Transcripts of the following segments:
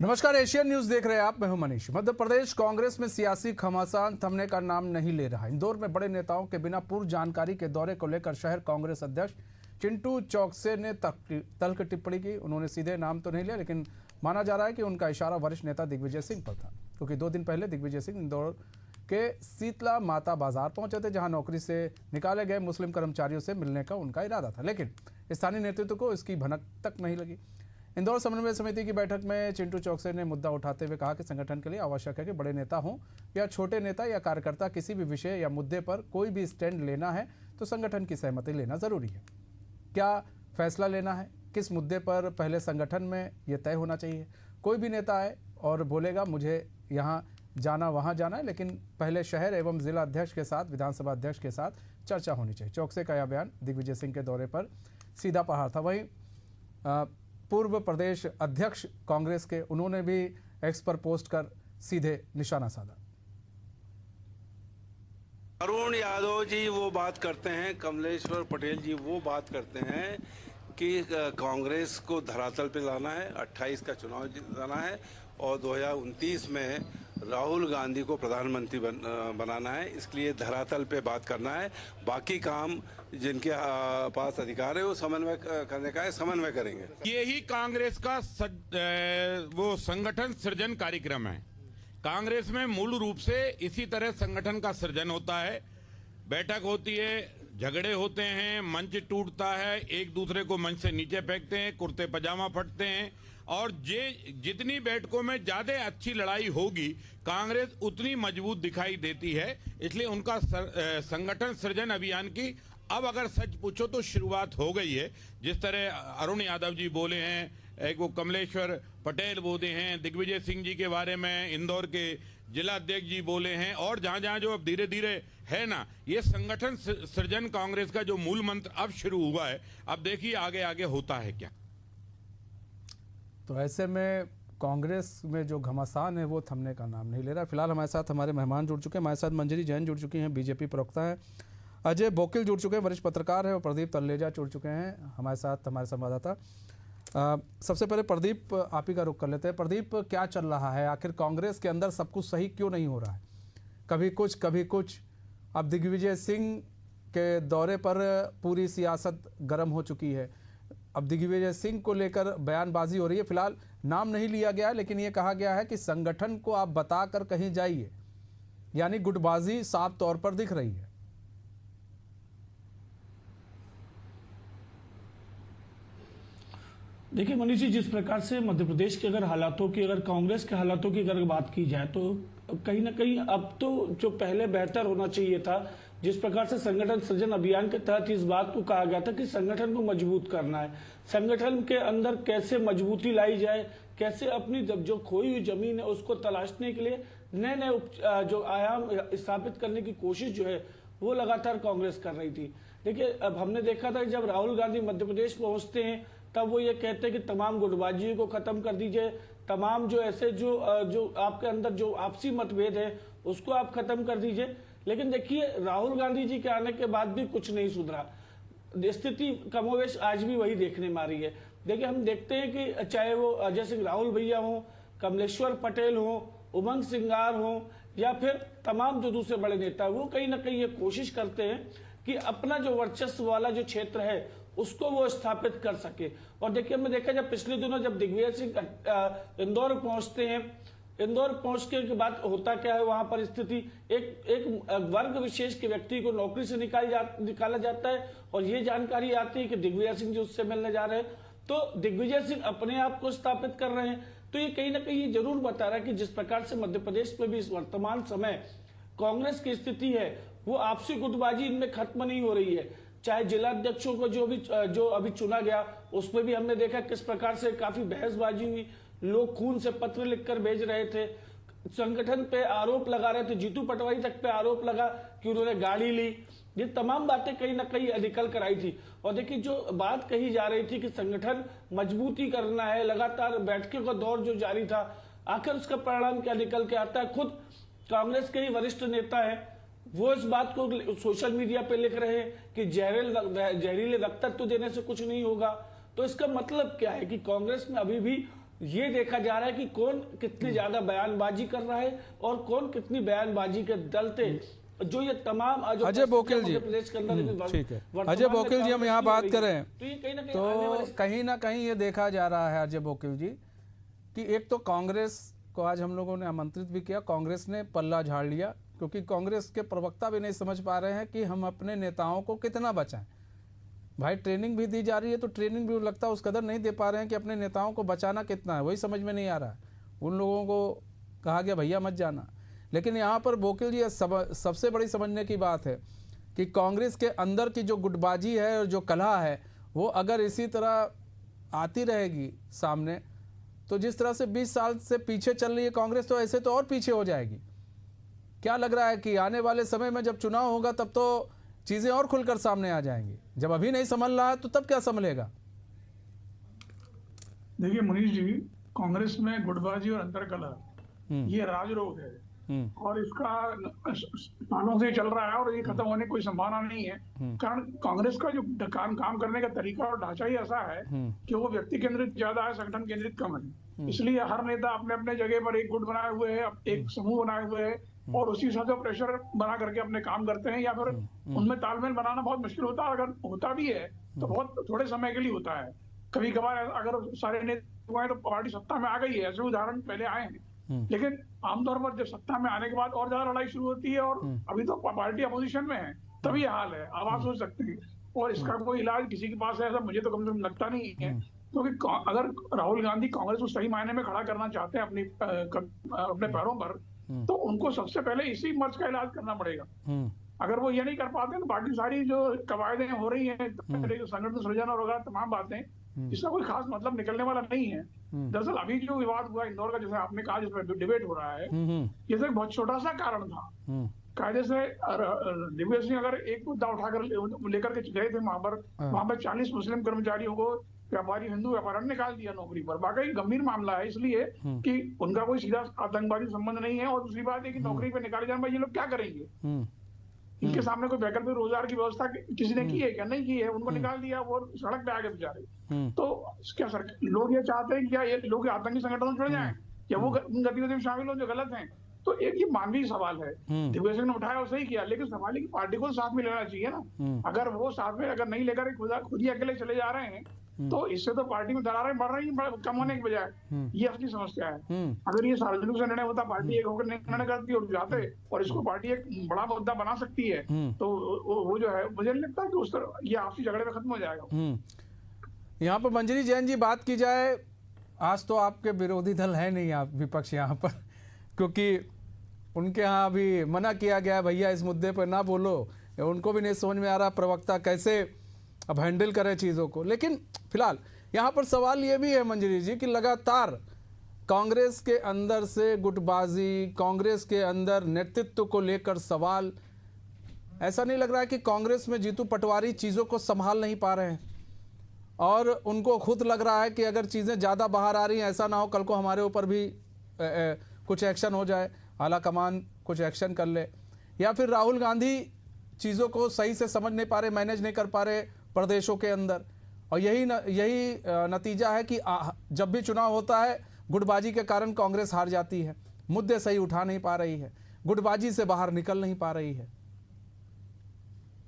नमस्कार, Asian news देख रहे हैं आप। मैं हूं मनीष। मध्य प्रदेश कांग्रेस में सियासी घमासान थमने का नाम नहीं ले रहा। इंदौर में बड़े नेताओं के बिना पूर्व जानकारी के दौरे को लेकर शहर कांग्रेस अध्यक्ष चिंटू चौकसे ने तल्ख टिप्पणी की। उन्होंने सीधे नाम तो नहीं लिया, लेकिन माना जा रहा है कि उनका इशारा वरिष्ठ नेता दिग्विजय सिंह पर था, क्योंकि 2 दिन पहले दिग्विजय सिंह इंदौर के शीतला माता बाजार पहुंचे थे, जहां नौकरी से निकाले गए मुस्लिम कर्मचारियों से मिलने का उनका इरादा था, लेकिन स्थानीय नेतृत्व को इसकी भनक तक नहीं लगी। इंदौर समन्वय समिति की बैठक में चिंटू चौकसे ने मुद्दा उठाते हुए कहा कि संगठन के लिए आवश्यक है कि बड़े नेता हों या छोटे नेता या कार्यकर्ता, किसी भी विषय या मुद्दे पर कोई भी स्टैंड लेना है तो संगठन की सहमति लेना जरूरी है। क्या फैसला लेना है, किस मुद्दे पर, पहले संगठन में यह तय होना चाहिए। कोई भी नेता आए और बोलेगा मुझे यहाँ जाना वहाँ जाना है, लेकिन पहले शहर एवं जिला अध्यक्ष के साथ, विधानसभा अध्यक्ष के साथ चर्चा होनी चाहिए। चौकसे का यह बयान दिग्विजय सिंह के दौरे पर सीधा प्रहार था। वहीं पूर्व प्रदेश अध्यक्ष कांग्रेस के, उन्होंने भी एक्स पर पोस्ट कर सीधे निशाना साधा। अरुण यादव जी वो बात करते हैं, कमलेश्वर पटेल जी वो बात करते हैं कि कांग्रेस को धरातल पे लाना है, 28 का चुनाव जिताना है और 2029 में राहुल गांधी को प्रधानमंत्री बनाना है। इसके लिए धरातल पे बात करना है। बाकी काम जिनके पास अधिकार है वो समन्वय करने का है, समन्वय करेंगे। यही कांग्रेस का वो संगठन सृजन कार्यक्रम है। कांग्रेस में मूल रूप से इसी तरह संगठन का सृजन होता है। बैठक होती है, झगड़े होते हैं, मंच टूटता है, एक दूसरे को मंच से नीचे फेंकते हैं, कुर्ते पजामा फटते हैं, और जितनी बैठकों में ज्यादा अच्छी लड़ाई होगी कांग्रेस उतनी मजबूत दिखाई देती है। इसलिए उनका संगठन सृजन अभियान की अब अगर सच पूछो तो शुरुआत हो गई है। जिस तरह अरुण यादव जी बोले हैं, एक वो कमलेश्वर पटेल बोले हैं, दिग्विजय सिंह जी के बारे में इंदौर के जिला अध्यक्ष जी बोले हैं, और जहां जहां जो अब धीरे धीरे है ना, ये संगठन सृजन कांग्रेस का जो मूल मंत्र अब शुरू हुआ है। अब देखिए आगे आगे होता है क्या। तो ऐसे में कांग्रेस में जो घमासान है वो थमने का नाम नहीं ले रहा। फिलहाल हमारे साथ हमारे मेहमान जुड़ चुके हैं। हमारे साथ मंजरी जैन जुड़ चुकी हैं, बीजेपी प्रवक्ता हैं, अजय बोकिल जुड़ चुके हैं, वरिष्ठ पत्रकार हैं, और प्रदीप तल्लेजा जुड़ चुके हैं हमारे साथ, हमारे संवाददाता। सबसे पहले प्रदीप, आप ही का रुख कर लेते हैं। प्रदीप, क्या चल रहा है आखिर कांग्रेस के अंदर? सब कुछ सही क्यों नहीं हो रहा है? कभी कुछ कभी कुछ। अब दिग्विजय सिंह के दौरे पर पूरी सियासत गर्म हो चुकी है। अब दिग्विजय सिंह को लेकर बयानबाजी हो रही है। फिलहाल नाम नहीं लिया गया है, लेकिन ये कहा गया है कि संगठन को आप बताकर कहीं जाइए, यानी गुटबाजी साफ तौर पर दिख रही है। देखिए मनीष जी, जिस प्रकार से मध्य प्रदेश के अगर कांग्रेस के हालातों की अगर बात की जाए तो कहीं ना कहीं अब तो जो पहले बेहतर होना चाहिए था। जिस प्रकार से संगठन सृजन अभियान के तहत इस बात को कहा गया था कि संगठन को मजबूत करना है, संगठन के अंदर कैसे मजबूती लाई जाए, कैसे अपनी जो खोई हुई जमीन है उसको तलाशने के लिए नए नए जो आयाम स्थापित करने की कोशिश जो है वो लगातार कांग्रेस कर रही थी। देखिए, अब हमने देखा था जब राहुल गांधी मध्य प्रदेश पहुंचते हैं तब वो ये कहते हैं कि तमाम गुटबाजियों को खत्म कर दीजिए, तमाम जो ऐसे जो आपके अंदर जो आपसी मतभेद है उसको आप खत्म कर दीजिए। लेकिन देखिए, राहुल गांधी जी के आने के बाद भी कुछ नहीं सुधरा। स्थिति कमोवेश आज भी वही देखने में आ रही है। देखिए, हम देखते हैं कि चाहे वो अजय सिंह राहुल भैया हो, कमलेश्वर पटेल हो, उमंग सिंगार हो, या फिर तमाम जो दूसरे बड़े नेता, वो कहीं ना कहीं ये कोशिश करते हैं कि अपना जो वर्चस्व वाला जो क्षेत्र है उसको वो स्थापित कर सके। और देखिए, हमने देखा जब पिछले दिनों जब दिग्विजय सिंह इंदौर पहुंचते हैं, इंदौर पहुंचने के बाद होता क्या है वहां पर स्थिति, एक वर्ग विशेष के व्यक्ति को नौकरी से निकाला जाता है, और ये जानकारी आती है कि दिग्विजय सिंह जी उससे मिलने जा रहे हैं, तो दिग्विजय सिंह अपने आप को स्थापित कर रहे हैं। तो ये कहीं ना कहीं ये जरूर बता रहा है कि जिस प्रकार से मध्य प्रदेश में भी इस वर्तमान समय कांग्रेस की स्थिति है, वो आपसी गुटबाजी इनमें खत्म नहीं हो रही है। चाहे जिला अध्यक्षों को जो अभी चुना गया उसमें भी हमने देखा किस प्रकार से काफी बहसबाजी हुई, लोग खून से पत्र लिखकर भेज रहे थे, संगठन पे आरोप लगा रहे थे, जीतू पटवारी तक पे आरोप लगा कि उन्होंने गाड़ी ली। ये तमाम बातें कहीं ना कहीं निकल कर आई थी। और देखिए, जो बात कही जा रही थी कि संगठन मजबूती करना है, लगातार बैठकों का दौर जो जारी था, आखिर उसका परिणाम क्या निकल के आता है? खुद कांग्रेस के ही वरिष्ठ नेता है, वो इस बात को सोशल मीडिया पे लिख रहे हैं कि जहरीले रक्तत्व देने से कुछ नहीं होगा। तो इसका मतलब क्या है कि कांग्रेस में अभी भी ये देखा जा रहा है कि कौन कितनी ज्यादा बयानबाजी कर रहा है और कौन कितनी बयानबाजी के दलते जो ये तमाम अजय बोकिल जी, प्रदेश के अंदर ठीक है अजय बोकिल जी, हम यहाँ बात करें तो ये कहीं तो कहीं ना कहीं ये देखा जा रहा है अजय बोकिल जी कि एक तो कांग्रेस को आज हम लोगों ने आमंत्रित भी किया, कांग्रेस ने पल्ला झाड़ लिया, क्योंकि कांग्रेस के प्रवक्ता भी नहीं समझ पा रहे हैं कि हम अपने नेताओं को कितना बचाएं। भाई ट्रेनिंग भी दी जा रही है तो ट्रेनिंग भी लगता है उस कदर नहीं दे पा रहे हैं कि अपने नेताओं को बचाना कितना है, वही समझ में नहीं आ रहा है। उन लोगों को कहा गया भैया मत जाना, लेकिन यहाँ पर बोकिल जी सबसे बड़ी समझने की बात है कि कांग्रेस के अंदर की जो गुटबाजी है और जो कलह है वो अगर इसी तरह आती रहेगी सामने तो जिस तरह से 20 साल से पीछे चल रही है कांग्रेस, तो ऐसे तो और पीछे हो जाएगी। क्या लग रहा है कि आने वाले समय में जब चुनाव होगा तब तो चीजें और खुलकर सामने आ जाएंगी, जब अभी नहीं संभल रहा है तो तब क्या संभलेगा? देखिए मनीष जी, कांग्रेस में गुटबाजी और अंतर्कलह ये राजरोग है और इसका सालों से चल रहा है और ये खत्म होने की कोई संभावना नहीं है। कारण कांग्रेस का जो काम करने का तरीका और ढांचा ही ऐसा है कि वो व्यक्ति केंद्रित ज्यादा है, संगठन केंद्रित कम है। इसलिए हर नेता अपने अपने जगह पर एक गुट बनाए हुए है, एक समूह बनाए हुए है और उसी हिसाब से प्रेशर बना करके अपने काम करते हैं, या फिर उनमें तालमेल बनाना बहुत मुश्किल होता है। अगर होता भी है तो बहुत थोड़े समय के लिए होता है। कभी कभार अगर सारे नेता हुए तो पार्टी सत्ता में आ गई है, ऐसे उदाहरण पहले आए हैं। लेकिन आमतौर पर जब सत्ता में आने के बाद और ज्यादा लड़ाई शुरू होती है और अभी तो पार्टी अपोजिशन में है, तभी हाल है। अब आप सोच सकते हैं और इसका कोई इलाज किसी के पास है ऐसा मुझे तो कम से कम लगता नहीं है, क्योंकि अगर राहुल गांधी कांग्रेस को सही मायने में खड़ा करना चाहते हैं अपने पैरों पर, तो उनको सबसे पहले इसी मर्ज का इलाज करना पड़ेगा। अगर वो ये नहीं कर पाते तो बाकी सारी जो कवायदें हो रही हैं, संगठन सृजन और वगैरह तमाम बातें, इसका कोई खास मतलब निकलने वाला नहीं है। दरअसल अभी जो विवाद हुआ इंदौर का, जैसे आपने कहा, जिसमें डिबेट हो रहा है, ये तो एक बहुत छोटा सा कारण था। कायदे से दिव्य सिंह अगर एक मुद्दा उठाकर लेकर के गए थे वहां पर 40 मुस्लिम कर्मचारियों को व्यापारी हिंदू व्यापारी निकाल दिया नौकरी पर। वाकई गंभीर मामला है, इसलिए कि उनका कोई सीधा आतंकवादी संबंध नहीं है। और दूसरी बात है कि नौकरी पर निकाले जाने पर ये लोग क्या करेंगे? इनके सामने कोई वैकल्पिक रोजगार की व्यवस्था किसी ने की है क्या? नहीं की है। उनको निकाल दिया, वो सड़क पे आ गए बेचारे। तो क्या सरकार, लोग ये चाहते हैं क्या ये लोग आतंकी संगठनों में जुड़ जाएं या वो गतिविधियों में शामिल हो जो गलत हैं? तो एक ये मानवीय सवाल है, दिव्य सिंह ने उठाया और सही किया, लेकिन सवाल है कि पार्टी को साथ में लेना चाहिए ना। अगर वो साथ में अगर नहीं लेकर खुद ही अकेले चले जा रहे हैं तो इससे तो पार्टी में दरारें बढ़ रही हैं कम होने के बजाय। ये असली समस्या है। अगर ये सार्वजनिक से निर्णय होता, पार्टी एक होकर निर्णय करती और जाते और इसको पार्टी एक बड़ा मुद्दा बना सकती है, तो वो जो है मुझे नहीं लगता कि उस तरह ये आपसी झगड़े में खत्म हो जाएगा। यहाँ पर मंजरी जैन जी बात की जाए, आज तो आपके विरोधी दल है नहीं, आप विपक्ष यहाँ पर, क्योंकि उनके यहाँ अभी मना किया गया है भैया इस मुद्दे पर ना बोलो, उनको भी नहीं समझ में आ रहा प्रवक्ता कैसे अब हैंडल करें चीज़ों को। लेकिन फिलहाल यहाँ पर सवाल ये भी है मंजरी जी कि लगातार कांग्रेस के अंदर से गुटबाजी, कांग्रेस के अंदर नेतृत्व को लेकर सवाल, ऐसा नहीं लग रहा है कि कांग्रेस में जीतू पटवारी चीज़ों को संभाल नहीं पा रहे हैं और उनको खुद लग रहा है कि अगर चीज़ें ज़्यादा बाहर आ रही हैं, ऐसा ना हो कल को हमारे ऊपर भी कुछ एक्शन हो जाए, आला कमान कुछ एक्शन कर ले, या फिर राहुल गांधी चीज़ों को सही से समझ नहीं पा रहे, मैनेज नहीं कर पा रहे प्रदेशों के अंदर। और यही नतीजा है कि जब भी चुनाव होता है गुटबाजी के कारण कांग्रेस हार जाती है, मुद्दे सही उठा नहीं पा रही है, गुटबाजी से बाहर निकल नहीं पा रही है।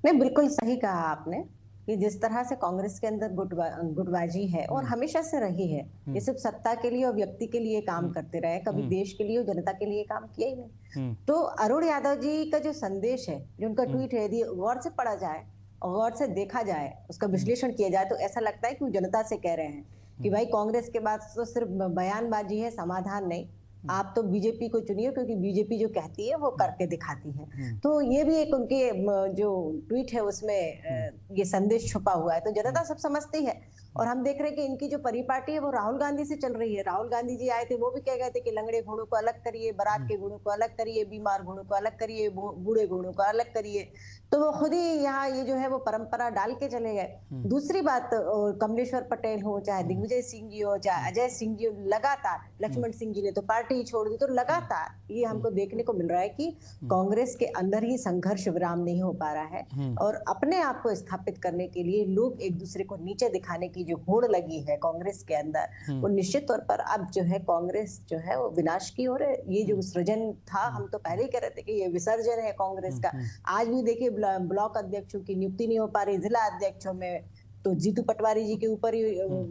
नहीं, बिल्कुल सही कहा आपने कि जिस तरह से कांग्रेस के अंदर गुटबाजी है और हमेशा से रही है, ये सिर्फ सत्ता के लिए और व्यक्ति के लिए काम करते रहे, कभी देश के लिए और जनता के लिए काम किया ही नहीं। तो अरुण यादव जी का जो संदेश है, जो उनका ट्वीट है, यदि गौर से पढ़ा जाए और गौर से देखा जाए, उसका विश्लेषण किया जाए, तो ऐसा लगता है कि वो जनता से कह रहे हैं कि भाई कांग्रेस के बाद तो सिर्फ बयानबाजी है, समाधान नहीं, आप तो बीजेपी को चुनिए, क्योंकि बीजेपी जो कहती है वो करके दिखाती है। तो ये भी एक उनके जो ट्वीट है उसमें ये संदेश छुपा हुआ है। तो जनता सब समझती है और हम देख रहे हैं कि इनकी जो परिपाटी है वो राहुल गांधी से चल रही है। राहुल गांधी जी आए थे, वो भी कह गए थे कि लंगड़े घोड़ों को अलग करिए, बारात के घोड़ों को अलग करिए, बीमार घोड़ों को अलग करिए, बूढ़े घोड़ों को अलग करिए। तो वो खुद ही यहाँ ये जो है वो परंपरा डाल के चले गए। दूसरी बात, कमलेश्वर पटेल हो, चाहे दिग्विजय सिंह जी हो, चाहे अजय सिंह जी, लगातार लक्ष्मण सिंह जी ने तो पार्टी ही छोड़ दी, तो लगातार ये हमको देखने को मिल रहा है कि कांग्रेस के अंदर ही संघर्ष विराम नहीं हो पा रहा है, और अपने आप को स्थापित करने के लिए लोग एक दूसरे को नीचे दिखाने की जो होड़ लगी है कांग्रेस के अंदर, वो निश्चित तौर पर अब जो है कांग्रेस जो है वो विनाश की ओर है। ये जो सृजन था, हम तो पहले ही कह रहे थे कि ये विसर्जन है कांग्रेस का। आज भी देखिए ब्लॉक अध्यक्षों की नियुक्ति नहीं हो पा रही, जिला अध्यक्षों में तो जीतू पटवारी जी के ऊपर ही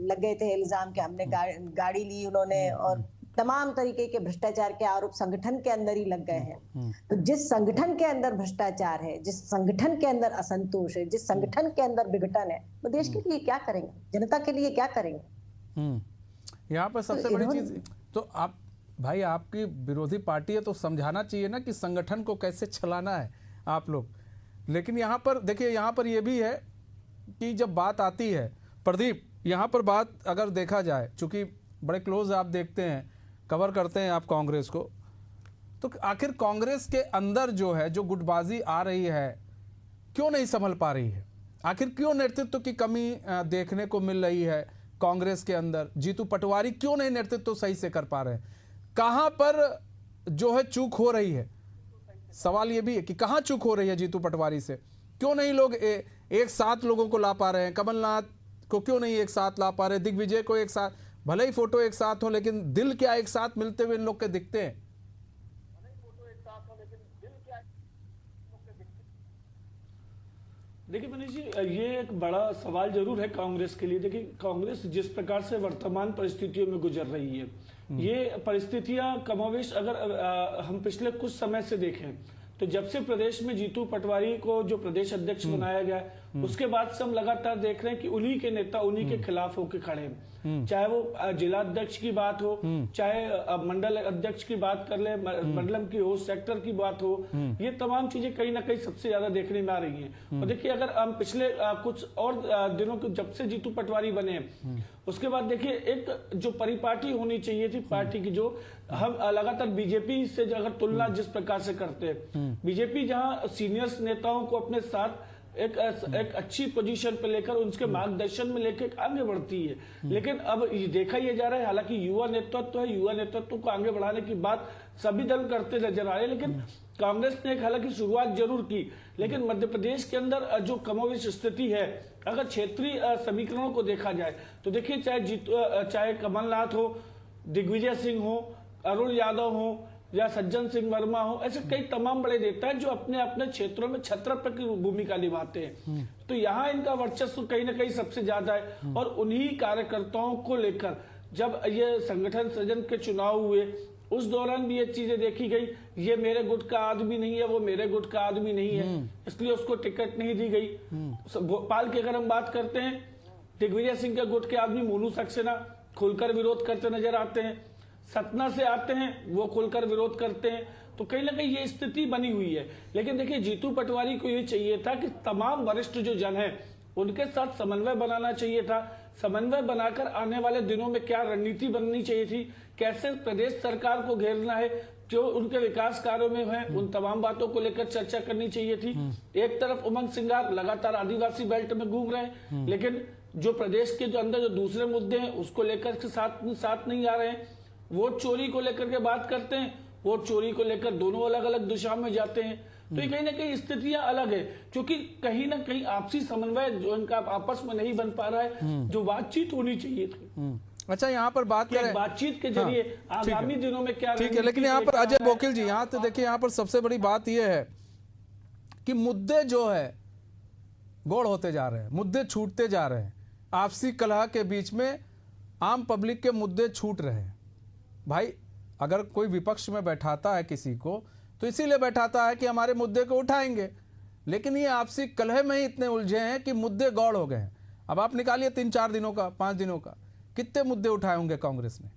लग गए थे इल्जाम कि हमने गाड़ी ली उन्होंने, और तमाम तरीके के भ्रष्टाचार के आरोप संगठन के अंदर ही लग गए हैं। तो जिस संगठन के अंदर भ्रष्टाचार है, जिस संगठन के अंदर असंतोष है, जिस संगठन के अंदर विघटन है, वो देश के लिए क्या करेंगे, जनता के लिए क्या करेंगे? यहाँ पर सबसे बड़ी चीज, तो आप भाई आपकी विरोधी पार्टी है तो समझाना चाहिए ना कि संगठन को कैसे चलाना है आप लोग। लेकिन यहाँ पर देखिए, यहाँ पर ये भी है कि जब बात आती है प्रदीप, यहाँ पर बात अगर देखा जाए, चूंकि बड़े क्लोज आप देखते हैं, कवर करते हैं आप कांग्रेस को, तो आखिर कांग्रेस के अंदर जो है जो गुटबाजी आ रही है क्यों नहीं संभल पा रही है? आखिर क्यों नेतृत्व की कमी देखने को मिल रही है कांग्रेस के अंदर? जीतू पटवारी क्यों नहीं नेतृत्व सही से कर पा रहे हैं? कहां पर जो है चूक हो रही है? सवाल ये भी है कि कहां चूक हो रही है जीतू पटवारी से? क्यों नहीं लोग एक साथ लोगों को ला पा रहे हैं? कमलनाथ को क्यों नहीं एक साथ ला पा रहे? दिग्विजय को एक साथ, भले ही फोटो एक साथ हो लेकिन दिल क्या एक साथ मिलते हुए इन लोग के दिखते हैं? देखिए मनीष जी, ये एक बड़ा सवाल जरूर है कांग्रेस के लिए। देखिए कांग्रेस जिस प्रकार से वर्तमान परिस्थितियों में गुजर रही है, ये परिस्थितियां कमोवेश अगर हम पिछले कुछ समय से देखें तो जब से प्रदेश में जीतू पटवारी को जो प्रदेश अध्यक्ष बनाया गया, उसके बाद से हम लगातार देख रहे हैं कि उन्हीं के नेता उन्हीं के खिलाफ होकर खड़े हैं। चाहे वो जिला अध्यक्ष की बात हो, चाहे मंडल अध्यक्ष की बात कर ले, मंडलम की हो, सेक्टर की बात हो, ये तमाम चीजें कहीं ना कहीं सबसे ज्यादा देखने में आ रही हैं। और देखिए अगर हम पिछले कुछ और दिनों के जब से जीतू पटवारी बने उसके बाद देखिए एक जो परिपाटी होनी चाहिए थी पार्टी की, जो हम लगातार बीजेपी से अगर तुलना जिस प्रकार से करते हैं, बीजेपी जहां सीनियर्स नेताओं को अपने साथ एक अच्छी पोजीशन पे लेकर उनके मार्गदर्शन में लेकर आगे बढ़ती है, लेकिन अब ये देखा यह जा रहा है, हालांकि युवा नेतृत्व है, युवा नेतृत्व को आगे बढ़ाने की बात सभी दल करते नजर आ रहे हैं, लेकिन कांग्रेस ने एक हालांकि शुरुआत जरूर की, लेकिन मध्य प्रदेश के अंदर जो कमोवेश स्थिति है, अगर क्षेत्रीय समीकरणों को देखा जाए तो देखिए चाहे कमलनाथ हो, दिग्विजय सिंह हो, अरुण यादव हो या सज्जन सिंह वर्मा हो, ऐसे कई तमाम बड़े नेता हैं जो अपने अपने क्षेत्रों में छत्रप की भूमिका निभाते हैं। तो यहाँ इनका वर्चस्व कहीं ना कहीं सबसे ज्यादा है, और उन्हीं कार्यकर्ताओं को लेकर जब ये संगठन सृजन के चुनाव हुए उस दौरान भी ये चीजें देखी गई, ये मेरे गुट का आदमी नहीं है, वो मेरे गुट का आदमी नहीं है, इसलिए उसको टिकट नहीं दी गई। भोपाल की अगर हम बात करते हैं, दिग्विजय सिंह के गुट के आदमी मोनू सक्सेना खुलकर विरोध करते नजर आते हैं, सतना से आते हैं वो खुलकर विरोध करते हैं, तो कहीं ना कहीं ये स्थिति बनी हुई है। लेकिन देखिए जीतू पटवारी को ये चाहिए था कि तमाम वरिष्ठ जो जन है उनके साथ समन्वय बनाना चाहिए था, समन्वय बनाकर आने वाले दिनों में क्या रणनीति बननी चाहिए थी, कैसे प्रदेश सरकार को घेरना है, जो उनके विकास कार्यों में है उन तमाम बातों को लेकर चर्चा करनी चाहिए थी। एक तरफ उमंग सिंगार लगातार आदिवासी बेल्ट में घूम रहे हैं, लेकिन जो प्रदेश के जो अंदर जो दूसरे मुद्दे हैं उसको लेकर के साथ नहीं आ रहे हैं। वोट चोरी को लेकर के बात करते हैं, वोट चोरी को लेकर दोनों अलग अलग दिशा में जाते हैं। तो ये कहीं ना कहीं स्थितियां अलग है, क्योंकि कहीं ना कहीं आपसी समन्वय जो इनका आपस में नहीं बन पा रहा है, जो बातचीत होनी चाहिए थी। अच्छा, यहाँ पर बात करें बातचीत के जरिए आगामी दिनों में क्या, ठीक है, लेकिन यहाँ पर अजय बोकिल जी, यहाँ तो देखिए यहाँ पर सबसे बड़ी बात यह है कि मुद्दे जो है गौड़ होते जा रहे हैं, मुद्दे छूटते जा रहे हैं, आपसी कलह के बीच में आम पब्लिक के मुद्दे छूट रहे हैं। भाई अगर कोई विपक्ष में बैठाता है किसी को तो इसीलिए बैठाता है कि हमारे मुद्दे को उठाएंगे, लेकिन ये आपसी कलह में ही इतने उलझे हैं कि मुद्दे गौड़ हो गए हैं। अब आप निकालिए 3-4 दिनों का, 5 दिनों का, कितने मुद्दे उठाए होंगे कांग्रेस ने?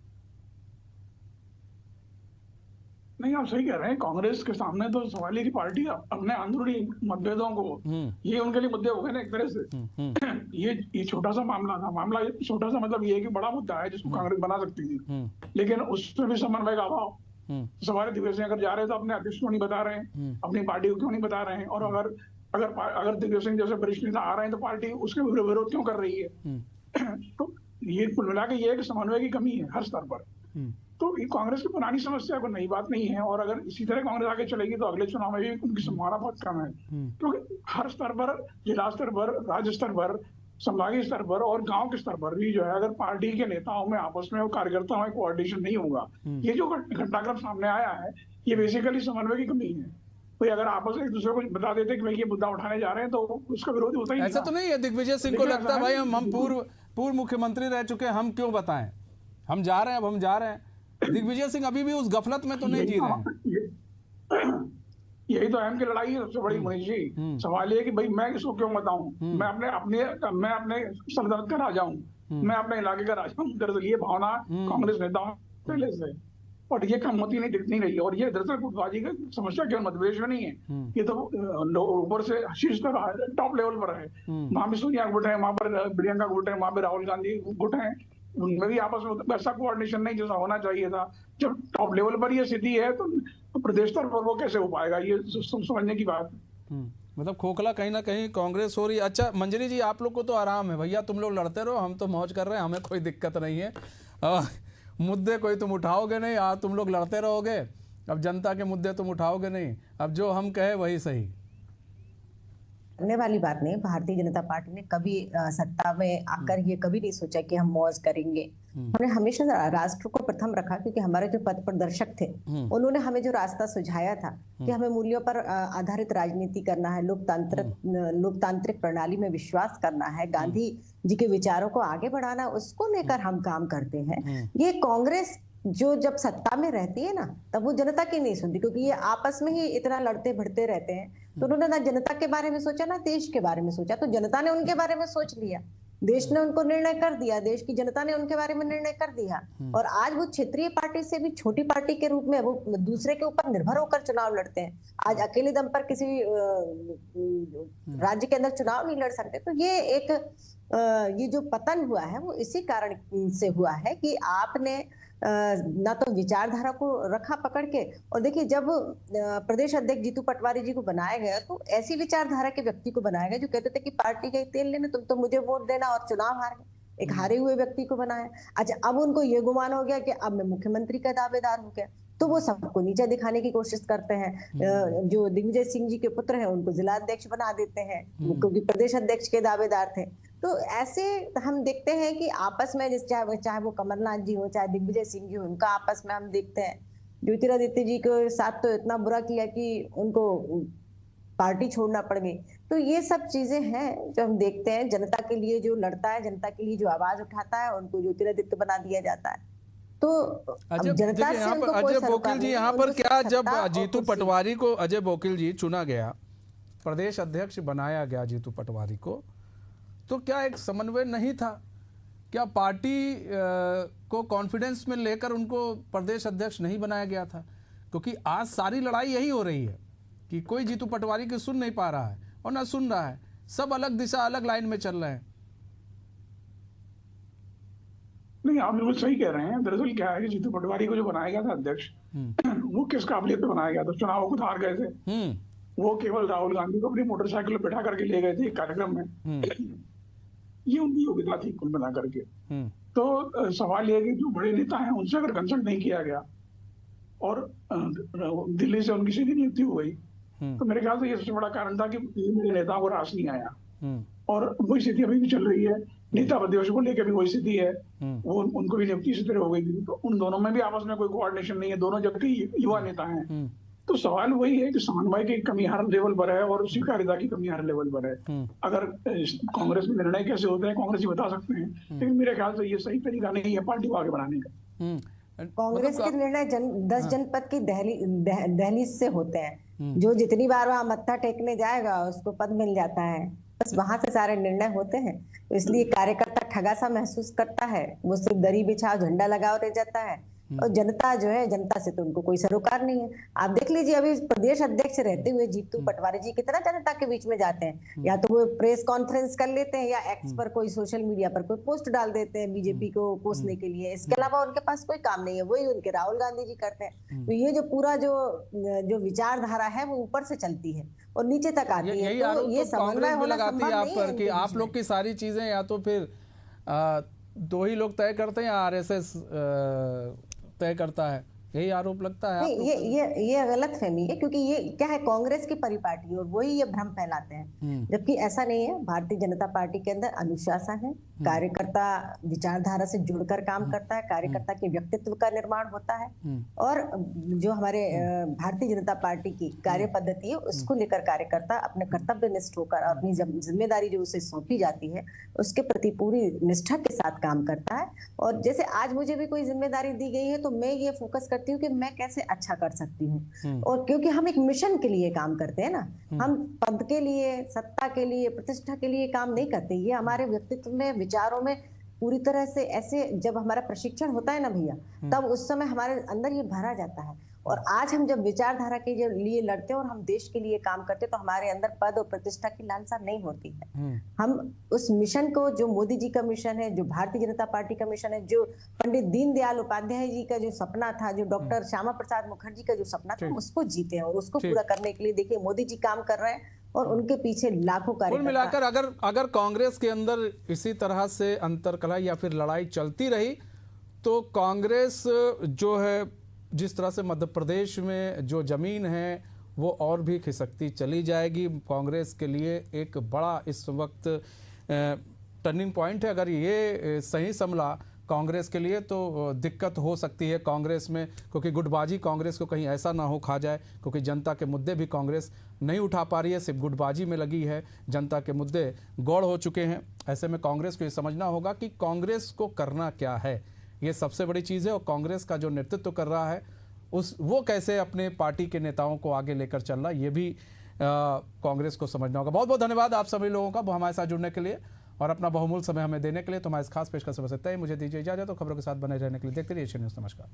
नहीं, आप सही कह रहे हैं, कांग्रेस के सामने तो सवाल है कि पार्टी अपने अंदरूनी मतभेदों को, ये उनके लिए मुद्दे हो गए ना एक तरह से। ये छोटा सा मामला था, मामला छोटा सा मतलब ये है कि बड़ा मुद्दा है जिसको कांग्रेस बना सकती थी, लेकिन उसमें भी समन्वय का अभाव। सवाल दिग्विजय सिंह अगर जा रहे हैं तो अपने अध्यक्ष को नहीं बता रहे हैं, अपनी पार्टी को क्यों नहीं बता रहे हैं, और अगर अगर दिग्विजय सिंह जैसे वरिष्ठ नेता आ रहे हैं तो पार्टी उसके विरोध क्यों कर रही है? तो ये कुल मिला के ये है कि समन्वय की कमी है हर स्तर पर। तो ये कांग्रेस की पुरानी समस्या कोई नई बात नहीं है, और अगर इसी तरह कांग्रेस आगे चलेगी तो अगले चुनाव में भी उनकी संभावना बहुत कम है, क्योंकि हर स्तर पर, जिला स्तर पर, राज्य स्तर पर, संभागीय स्तर पर और गांव के स्तर पर भी जो है, अगर पार्टी के नेताओं में आपस में और कार्यकर्ताओं में कोऑर्डिनेशन नहीं होगा, ये जो घटनाक्रम सामने आया है ये बेसिकली समन्वय की कमी है। कोई अगर आपस में एक दूसरे को बता देते कि भाई ये मुद्दा उठाने जा रहे हैं तो उसका विरोध होता ही नहीं। ऐसा तो नहीं है दिग्विजय सिंह को लगता है भाई हम पूर्व मुख्यमंत्री रह चुके हैं, हम क्यों बताएं, हम जा रहे हैं, अब हम जा रहे हैं। दिग्विजय सिंह अभी भी उस गफलत में तो नहीं जी रहे हैं। यही तो अहम की लड़ाई है सबसे बड़ी मनीष जी। सवाल ये कि भाई मैं किसको क्यों बताऊं, मैं अपने सरदर्द का राजा हूं, मैं अपने इलाके का राजा हूं। दरअसल ये भावना कांग्रेस नेताओं पहले से, और ये कम होती नहीं दिखती नहीं रही। और ये दरअसल गुटबाजी की समस्या केवल मध्य प्रदेश में नहीं है, ये तो ऊपर से शीर्ष पर टॉप लेवल पर है। वहां भी सोनिया गुट है, वहां पर प्रियंका गुट है, वहां पर राहुल गांधी गुट है, उनमें भी आपस में ऐसा कोऑर्डिनेशन नहीं जैसा होना चाहिए था। जब टॉप लेवल पर ये स्थिति है तो प्रदेश स्तर पर वो कैसे हो पाएगा, ये समझने की बात है। मतलब खोखला कहीं ना कहीं कांग्रेस हो रही है। अच्छा मंजरी जी, आप लोग को तो आराम है भैया, तुम लोग लड़ते रहो, हम तो मौज कर रहे हैं, हमें कोई दिक्कत नहीं है। मुद्दे कोई तुम उठाओगे नहीं, तुम लोग लड़ते रहोगे, अब जनता के मुद्दे तुम उठाओगे नहीं, अब जो हम कहे वही सही। करने वाली बात नहीं। भारतीय जनता पार्टी ने कभी सत्ता में आकर ये कभी नहीं सोचा कि हम मौज करेंगे। हमने हमेशा राष्ट्र को प्रथम रखा, क्योंकि हमारे जो पथ प्रदर्शक थे उन्होंने हमें जो रास्ता सुझाया था कि हमें मूल्यों पर आधारित राजनीति करना है, लोकतांत्रिक प्रणाली में विश्वास करना है, गांधी जी के विचारों को आगे बढ़ाना, उसको लेकर हम काम करते हैं। ये कांग्रेस जो जब सत्ता में रहती है ना तब वो जनता की नहीं सुनती, क्योंकि ये आपस में ही इतना लड़ते भिड़ते रहते हैं। तो उन्होंने ना जनता के बारे में सोचा ना देश के बारे में सोचा, तो जनता ने उनके बारे में सोच लिया, देश ने उनको निर्णय कर दिया, देश की जनता ने उनके बारे में निर्णय कर दिया। और आज वो क्षेत्रीय पार्टी से भी छोटी पार्टी के रूप में वो दूसरे के ऊपर निर्भर होकर चुनाव लड़ते हैं। आज अकेले दम पर किसी राज्य के अंदर चुनाव नहीं लड़ सकते। तो ये एक ये जो पतन हुआ है वो इसी कारण से हुआ है कि आपने ना तो विचारधारा को रखा पकड़ के। और देखिए जब प्रदेश अध्यक्ष जीतू पटवारी जी को बनाया गया तो ऐसी विचारधारा के व्यक्ति को बनाया गया जो कहते थे कि पार्टी का तेल लेने तुम तो मुझे वोट देना, और चुनाव हार गए। एक हारे हुए व्यक्ति को बनाया। अच्छा अब उनको ये गुमान हो गया कि अब मैं मुख्यमंत्री का दावेदार हो गया, तो वो सबको नीचा दिखाने की कोशिश करते हैं। जो दिग्विजय सिंह जी के पुत्र हैं उनको जिला अध्यक्ष बना देते हैं, क्योंकि प्रदेश अध्यक्ष के दावेदार थे। तो ऐसे हम देखते हैं कि आपस में चाहे वो कमलनाथ जी हो, चाहे दिग्विजय सिंह जी हो, उनका आपस में हम देखते हैं। ज्योतिरादित्य जी के साथ तो इतना बुरा किया कि उनको पार्टी छोड़ना पड़ गई। तो ये सब चीजें हैं जो हम देखते हैं। जनता के लिए जो लड़ता है, जनता के लिए जो आवाज उठाता है, उनको ज्योतिरादित्य बना दिया जाता है। तो जनता से उनको कोई अजय बोकिल जी यहाँ पर क्या, जब जीतू पटवारी को अजय बोकिल जी चुना गया, प्रदेश अध्यक्ष बनाया गया जीतू पटवारी को, तो क्या एक समन्वय नहीं था? क्या पार्टी को कॉन्फिडेंस में लेकर उनको प्रदेश अध्यक्ष नहीं बनाया गया था? क्योंकि आज सारी लड़ाई यही हो रही है कि कोई जीतू पटवारी की सुन नहीं पा रहा है और ना सुन रहा है, सब अलग दिशा अलग लाइन में चल रहे हैं। नहीं, आप बिल्कुल सही कह रहे हैं। दरअसल क्या है कि जीतू पटवारी को जो बनाया गया था अध्यक्ष, वो किस काबिलियत पे बनाया गया था? चुनाव को हार गए थे, वो केवल राहुल गांधी को अपनी मोटरसाइकिल पर बैठा करके ले गए थे एक कार्यक्रम में, ये उनकी योग्यता थी कुल बना करके। तो सवाल ये है कि जो बड़े नेता हैं उनसे अगर कंसल्ट नहीं किया गया और दिल्ली से उनकी सीधी नियुक्ति हो गई, तो मेरे ख्याल से ये सबसे बड़ा कारण था कि मेरे नेताओं को रास नहीं आया। और वही स्थिति अभी भी चल रही है, नेता प्रदेश को लेकर भी वही स्थिति है, वो उनको भी नियुक्ति इसी तरह हो गई थी। तो उन दोनों में भी आपस में कोई कोऑर्डिनेशन नहीं है, दोनों जबकि युवा नेता हैं। तो सवाल वही है कि समन्वय की कमी हर लेवल पर है और स्वीकार्यता की कमी हर लेवल पर है। अगर कांग्रेस में निर्णय कैसे होते हैं कांग्रेस ही बता सकते हैं, लेकिन मेरे ख्याल से ये सही तरीका नहीं है पार्टी को आगे बढ़ाने का। कांग्रेस के निर्णय 10 जनपद की दहलीज से होते हैं। जो जितनी बार वहां मत्था टेकने जाएगा उसको पद मिल जाता है, बस वहां से सारे निर्णय होते हैं। तो इसलिए कार्यकर्ता ठगा सा महसूस करता है, वो सिर्फ दरी बिछाओ झंडा लगाओ रह जाता है। और जनता जो है, जनता से तो उनको कोई सरोकार नहीं है। आप देख लीजिए, अभी प्रदेश अध्यक्ष रहते हुए जीतू पटवारी जी कितना जनता के बीच में जाते हैं, या तो वो प्रेस कॉन्फ्रेंस कर लेते हैं या एक्स पर कोई सोशल मीडिया पर कोई पोस्ट डाल देते हैं बीजेपी को कोसने के लिए। इसके अलावा उनके पास कोई काम नहीं है, वही उनके राहुल गांधी जी करते हैं। तो ये जो पूरा जो विचारधारा है वो ऊपर से चलती है और नीचे तक आती है। यही तो आरोप ये तो कांग्रेस समन्वय भी होना लगाती है संभव आप नहीं पर है कि इनके आप बीच लोग में। की सारी चीजें या तो फिर दो ही लोग तय करते हैं या आरएसएस तय करता है, यही आरोप लगता है आप नहीं, लोग ये गलत फहमी है, क्योंकि ये क्या है, कांग्रेस की परिपाटी और वही ये भ्रम फैलाते हैं, जबकि ऐसा नहीं है। भारतीय जनता पार्टी के अंदर अनुशासन है, कार्यकर्ता विचारधारा से जुड़कर काम करता है, कार्यकर्ता के व्यक्तित्व का निर्माण होता है, और जो हमारे भारतीय जनता पार्टी की कार्य पद्धति है उसको लेकर कार्यकर्ता अपने कर्तव्यनिष्ठ होकर अपनी जिम्मेदारी जो उसे सौंपी जाती है उसके प्रति पूरी निष्ठा के साथ काम करता है। और जैसे आज मुझे भी कोई जिम्मेदारी दी गई है तो मैं ये फोकस करती हूँ कि मैं कैसे अच्छा कर सकती हूँ, और क्योंकि हम एक मिशन के लिए काम करते हैं ना, हम पद के लिए, सत्ता के लिए, प्रतिष्ठा के लिए काम नहीं करते। ये हमारे व्यक्तित्व में, विचारों में पूरी तरह से ऐसे, जब हमारा प्रशिक्षण होता है ना भैया, तब उस समय हमारे अंदर ये भरा जाता है। और आज हम जब विचारधारा के लिए लड़ते हैं और हम देश के लिए काम करते हैं तो हमारे अंदर पद और प्रतिष्ठा की लालसा नहीं होती है। हम उस मिशन को, जो मोदी जी का मिशन है, जो भारतीय जनता पार्टी का मिशन है, जो पंडित दीनदयाल उपाध्याय जी का जो सपना था, जो डॉक्टर श्यामा प्रसाद मुखर्जी का जो सपना था, उसको जीते हैं। और उसको पूरा करने के लिए देखिए मोदी जी काम कर रहे हैं और उनके पीछे लाखों कुल कार्यकर्ता। मिलाकर अगर कांग्रेस के अंदर इसी तरह से अंतरकलह या फिर लड़ाई चलती रही तो कांग्रेस जो है, जिस तरह से मध्य प्रदेश में जो जमीन है वो और भी खिसकती चली जाएगी। कांग्रेस के लिए एक बड़ा इस वक्त टर्निंग पॉइंट है। अगर ये सही संभला कांग्रेस के लिए तो दिक्कत हो सकती है कांग्रेस में, क्योंकि गुटबाजी कांग्रेस को कहीं ऐसा ना हो खा जाए, क्योंकि जनता के मुद्दे भी कांग्रेस नहीं उठा पा रही है, सिर्फ गुटबाजी में लगी है। जनता के मुद्दे गौड़ हो चुके हैं। ऐसे में कांग्रेस को ये समझना होगा कि कांग्रेस को करना क्या है, ये सबसे बड़ी चीज़ है। और कांग्रेस का जो नेतृत्व कर रहा है वो कैसे अपने पार्टी के नेताओं को आगे लेकर चल रहा है, ये भी कांग्रेस को समझना होगा। बहुत बहुत धन्यवाद आप सभी लोगों का हमारे साथ जुड़ने के लिए और अपना बहुमूल्य समय हमें देने के लिए। तो हमारे इस खास पेशकश से बस इतना ही। मुझे दीजिए इजाजत, तो खबरों के साथ बने रहने के लिए देखते रहिए एशियन न्यूज़। नमस्कार।